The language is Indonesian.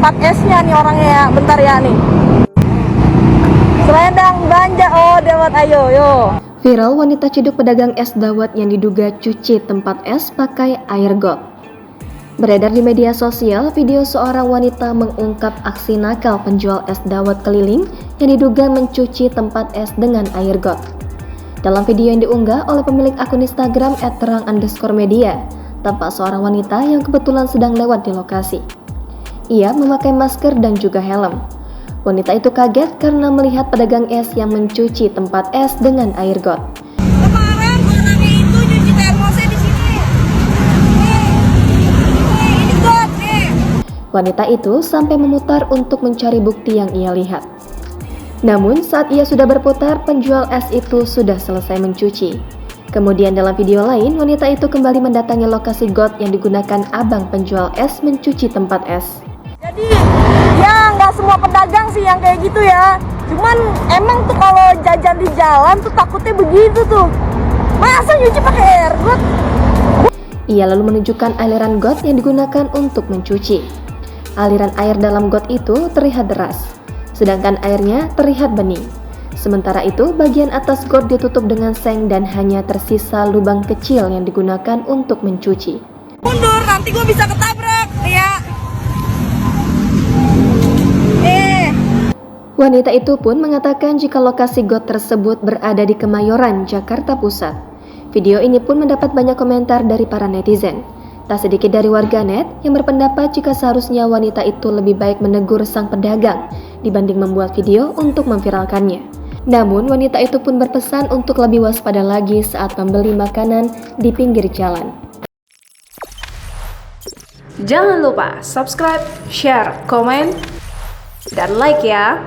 tempat esnya nih orangnya ya. Bentar ya nih. Selendang belanja, oh dawat, ayo yo. Viral wanita ciduk pedagang es dawat yang diduga cuci tempat es pakai air got. Beredar di media sosial video seorang wanita mengungkap aksi nakal penjual es dawat keliling yang diduga mencuci tempat es dengan air got. Dalam video yang diunggah oleh pemilik akun Instagram @terang_media, tampak seorang wanita yang kebetulan sedang lewat di lokasi. Ia memakai masker dan juga helm. Wanita itu kaget karena melihat pedagang es yang mencuci tempat es dengan air got. Kemarin orangnya itu nyuci termosnya di sini. Ini got nih. Wanita itu sampai memutar untuk mencari bukti yang ia lihat. Namun saat ia sudah berputar, penjual es itu sudah selesai mencuci. Kemudian dalam video lain, wanita itu kembali mendatangi lokasi got yang digunakan abang penjual es mencuci tempat es. Jadi ya nggak semua pedagang sih yang kayak gitu ya. Cuman emang tuh kalau jajan di jalan tuh takutnya begitu tuh. Masa nyuci pakai air got? Ia lalu menunjukkan aliran got yang digunakan untuk mencuci. Aliran air dalam got itu terlihat deras, sedangkan airnya terlihat bening. Sementara itu, bagian atas got ditutup dengan seng dan hanya tersisa lubang kecil yang digunakan untuk mencuci. Mundur, nanti gue bisa ketabrak ya. Wanita itu pun mengatakan jika lokasi got tersebut berada di Kemayoran, Jakarta Pusat. Video ini pun mendapat banyak komentar dari para netizen. Tak sedikit dari warganet yang berpendapat jika seharusnya wanita itu lebih baik menegur sang pedagang dibanding membuat video untuk memviralkannya. Namun wanita itu pun berpesan untuk lebih waspada lagi saat membeli makanan di pinggir jalan. Jangan lupa subscribe, share, komen, dan like ya.